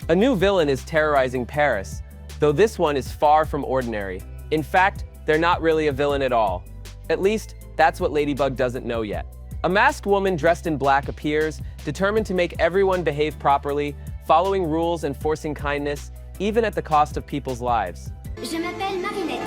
A new villain is terrorizing Paris, though this one is far from ordinary. In fact, they're not really a villain at all. At least, that's what Ladybug doesn't know yet. A masked woman dressed in black appears, determined to make everyone behave properly, following rules and forcing kindness, even at the cost of people's lives. Je m'appelle Marinette.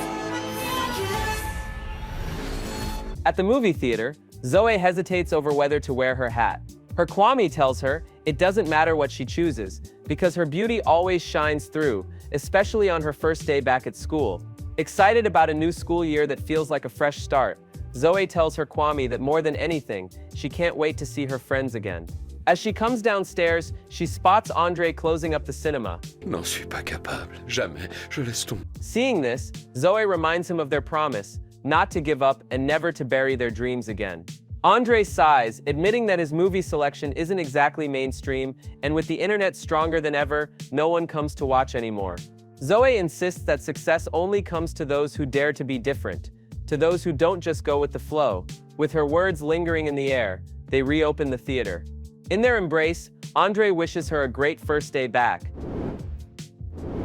At the movie theater, Zoe hesitates over whether to wear her hat. Her Kwame tells her it doesn't matter what she chooses, because her beauty always shines through, especially on her first day back at school. Excited about a new school year that feels like a fresh start, Zoe tells her Kwame that more than anything, she can't wait to see her friends again. As she comes downstairs, she spots Andre closing up the cinema. N'en suis pas capable. Jamais. Je laisse tomber. Seeing this, Zoe reminds him of their promise, not to give up and never to bury their dreams again. Andre sighs, admitting that his movie selection isn't exactly mainstream, and with the internet stronger than ever, no one comes to watch anymore. Zoe insists that success only comes to those who dare to be different, to those who don't just go with the flow. With her words lingering in the air, they reopen the theater. In their embrace, Andre wishes her a great first day back.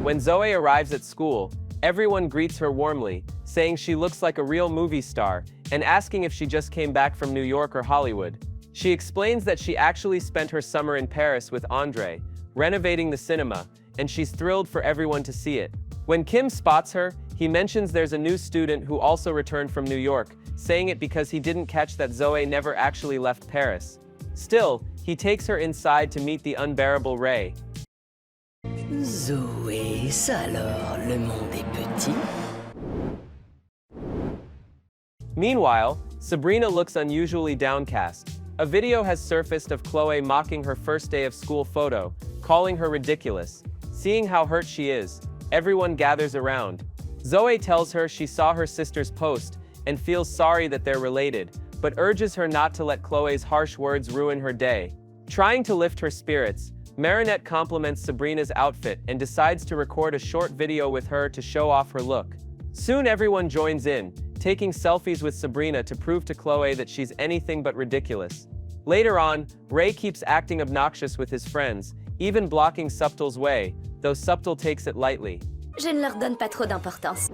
When Zoe arrives at school, everyone greets her warmly, saying she looks like a real movie star, and asking if she just came back from New York or Hollywood. She explains that she actually spent her summer in Paris with Andre, renovating the cinema, and she's thrilled for everyone to see it. When Kim spots her, he mentions there's a new student who also returned from New York, saying it because he didn't catch that Zoe never actually left Paris. Still, he takes her inside to meet the unbearable Ray. Zoé, ça alors, le monde est petit? Meanwhile, Sabrina looks unusually downcast. A video has surfaced of Chloe mocking her first day of school photo, calling her ridiculous. Seeing how hurt she is, everyone gathers around. Zoe tells her she saw her sister's post and feels sorry that they're related, but urges her not to let Chloe's harsh words ruin her day. Trying to lift her spirits, Marinette compliments Sabrina's outfit and decides to record a short video with her to show off her look. Soon everyone joins in, taking selfies with Sabrina to prove to Chloe that she's anything but ridiculous. Later on, Ray keeps acting obnoxious with his friends, even blocking Subtle's way, though Subtle takes it lightly. Je ne leur donne pas trop d'importance.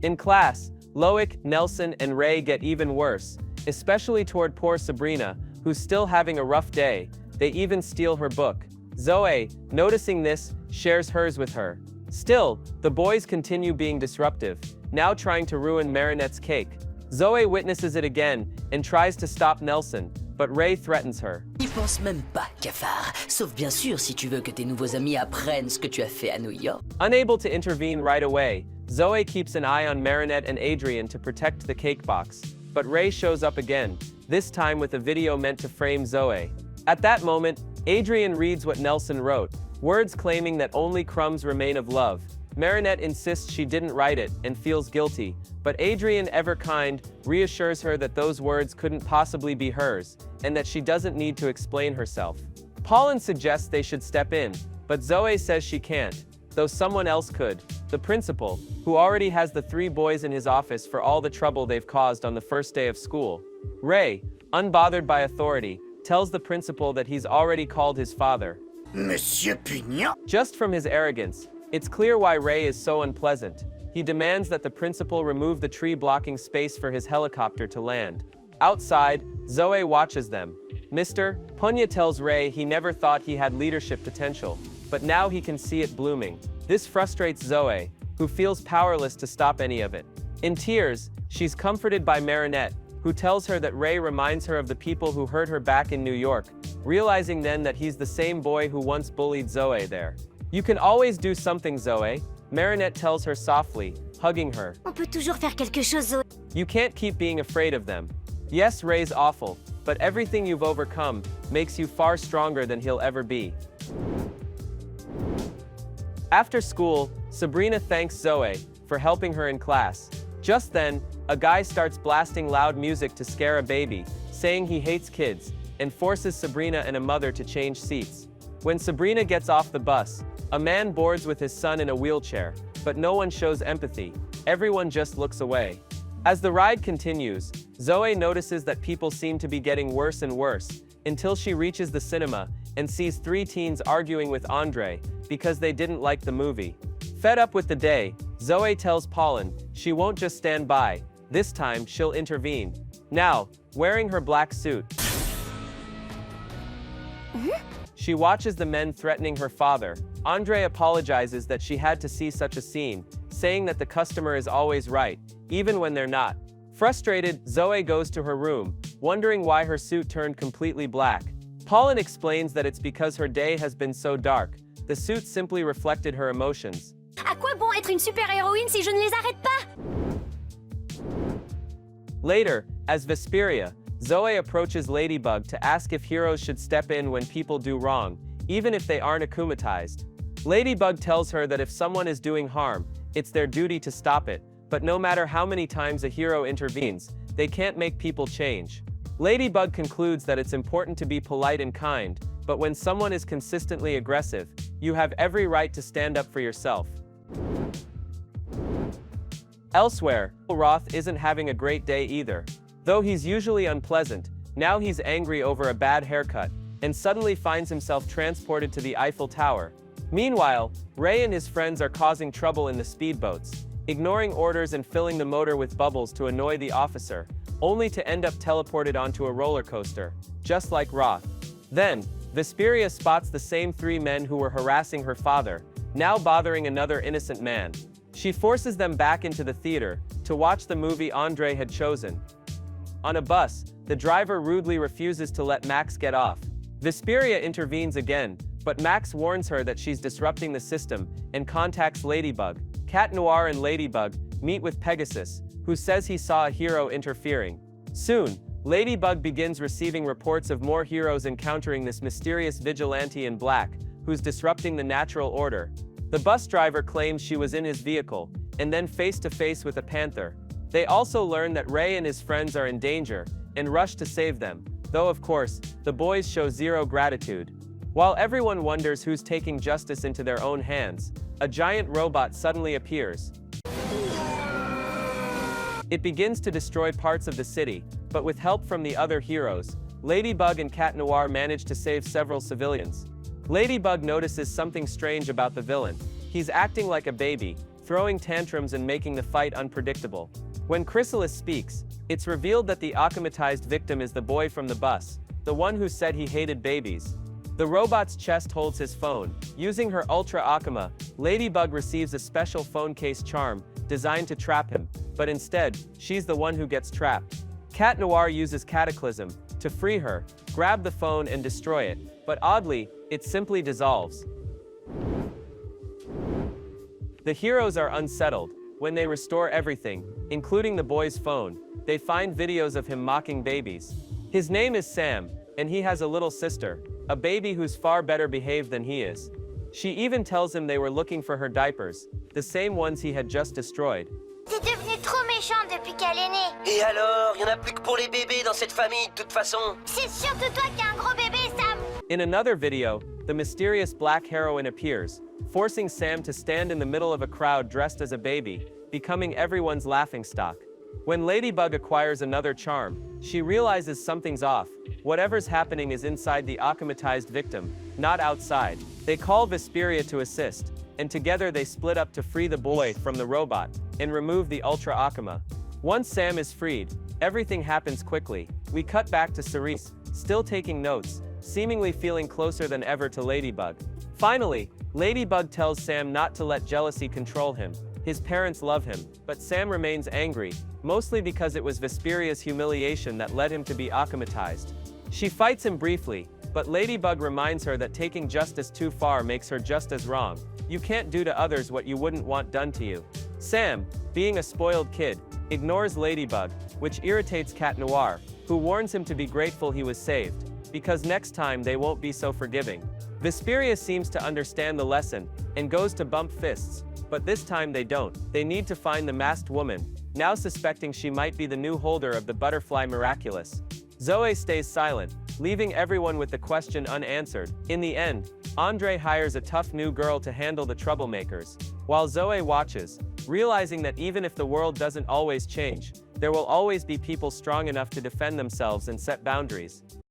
In class, Loic, Nelson, and Ray get even worse, especially toward poor Sabrina, who's still having a rough day. They even steal her book. Zoe, noticing this, shares hers with her. Still, the boys continue being disruptive, now trying to ruin Marinette's cake. Zoe witnesses it again and tries to stop Nelson, but Ray threatens her. N'y pense même pas, cafard. Sauf bien sûr si tu veux que tes nouveaux amis apprennent ce que tu as fait à New York. Unable to intervene right away, Zoe keeps an eye on Marinette and Adrien to protect the cake box. But Ray shows up again, this time with a video meant to frame Zoe. At that moment, Adrien reads what Nelson wrote, words claiming that only crumbs remain of love. Marinette insists she didn't write it and feels guilty, but Adrien, ever kind, reassures her that those words couldn't possibly be hers, and that she doesn't need to explain herself. Paulin suggests they should step in, but Zoe says she can't, though someone else could, the principal, who already has the 3 boys in his office for all the trouble they've caused on the first day of school. Ray, unbothered by authority, tells the principal that he's already called his father. Monsieur Pugnant? Just from his arrogance, it's clear why Ray is so unpleasant. He demands that the principal remove the tree blocking space for his helicopter to land. Outside, Zoe watches them. Mr. Punya tells Ray he never thought he had leadership potential, but now he can see it blooming. This frustrates Zoe, who feels powerless to stop any of it. In tears, she's comforted by Marinette, who tells her that Ray reminds her of the people who hurt her back in New York, realizing then that he's the same boy who once bullied Zoe there. You can always do something, Zoe, Marinette tells her softly, hugging her. On peut toujours faire quelque chose, Zoé. You can't keep being afraid of them. Yes, Ray's awful, but everything you've overcome makes you far stronger than he'll ever be. After school, Sabrina thanks Zoe for helping her in class. Just then, a guy starts blasting loud music to scare a baby, saying he hates kids, and forces Sabrina and a mother to change seats. When Sabrina gets off the bus, a man boards with his son in a wheelchair, but no one shows empathy. Everyone just looks away. As the ride continues, Zoe notices that people seem to be getting worse and worse, until she reaches the cinema and sees three teens arguing with Andre because they didn't like the movie. Fed up with the day, Zoe tells Pauline she won't just stand by, this time she'll intervene. Now, wearing her black suit, she watches the men threatening her father. Andre apologizes that she had to see such a scene, saying that the customer is always right, even when they're not. Frustrated, Zoe goes to her room, wondering why her suit turned completely black. Pauline explains that it's because her day has been so dark. The suit simply reflected her emotions. À quoi bon être une super-héroïne si je ne les arrête pas? Later, as Vesperia, Zoe approaches Ladybug to ask if heroes should step in when people do wrong, even if they aren't akumatized. Ladybug tells her that if someone is doing harm, it's their duty to stop it, but no matter how many times a hero intervenes, they can't make people change. Ladybug concludes that it's important to be polite and kind, but when someone is consistently aggressive, you have every right to stand up for yourself. Elsewhere, Roth isn't having a great day either. Though he's usually unpleasant, now he's angry over a bad haircut, and suddenly finds himself transported to the Eiffel Tower. Meanwhile, Ray and his friends are causing trouble in the speedboats, ignoring orders and filling the motor with bubbles to annoy the officer, only to end up teleported onto a roller coaster, just like Roth. Then, Vesperia spots the same three men who were harassing her father, now bothering another innocent man. She forces them back into the theater to watch the movie Andre had chosen. On a bus, the driver rudely refuses to let Max get off. Vesperia intervenes again, but Max warns her that she's disrupting the system and contacts Ladybug. Cat Noir and Ladybug meet with Pegasus, who says he saw a hero interfering. Soon, Ladybug begins receiving reports of more heroes encountering this mysterious vigilante in black, who's disrupting the natural order. The bus driver claims she was in his vehicle, and then face to face with a panther. They also learn that Ray and his friends are in danger, and rush to save them, though of course, the boys show zero gratitude. While everyone wonders who's taking justice into their own hands, a giant robot suddenly appears. It begins to destroy parts of the city, but with help from the other heroes, Ladybug and Cat Noir manage to save several civilians. Ladybug notices something strange about the villain. He's acting like a baby, throwing tantrums and making the fight unpredictable. When Chrysalis speaks, it's revealed that the Akumatized victim is the boy from the bus, the one who said he hated babies. The robot's chest holds his phone. Using her Ultra Akuma, Ladybug receives a special phone case charm designed to trap him, but instead, she's the one who gets trapped. Cat Noir uses Cataclysm to free her, grab the phone and destroy it, but oddly, it simply dissolves. The heroes are unsettled. When they restore everything, including the boy's phone, they find videos of him mocking babies. His name is Sam, and he has a little sister, a baby who's far better behaved than he is. She even tells him they were looking for her diapers, the same ones he had just destroyed. T'es devenu trop méchant depuis qu'elle est née. Et alors, y en a plus que pour les bébés dans cette famille, de toute façon. C'est surtout toi qui as un gros bébé, Sam. In another video, the mysterious black heroine appears, forcing Sam to stand in the middle of a crowd dressed as a baby, becoming everyone's laughingstock. When Ladybug acquires another charm, she realizes something's off. Whatever's happening is inside the Akumatized victim, not outside. They call Vesperia to assist, and together they split up to free the boy from the robot and remove the Ultra Akuma. Once Sam is freed, everything happens quickly. We cut back to Cerise, still taking notes, seemingly feeling closer than ever to Ladybug. Finally, Ladybug tells Sam not to let jealousy control him. His parents love him, but Sam remains angry, mostly because it was Vesperia's humiliation that led him to be akumatized. She fights him briefly, but Ladybug reminds her that taking justice too far makes her just as wrong. You can't do to others what you wouldn't want done to you. Sam, being a spoiled kid, ignores Ladybug, which irritates Cat Noir, who warns him to be grateful he was saved, because next time they won't be so forgiving. Vesperia seems to understand the lesson, and goes to bump fists, but this time they don't. They need to find the masked woman, now suspecting she might be the new holder of the butterfly Miraculous. Zoe stays silent, leaving everyone with the question unanswered. In the end, Andre hires a tough new girl to handle the troublemakers, while Zoe watches, realizing that even if the world doesn't always change, there will always be people strong enough to defend themselves and set boundaries.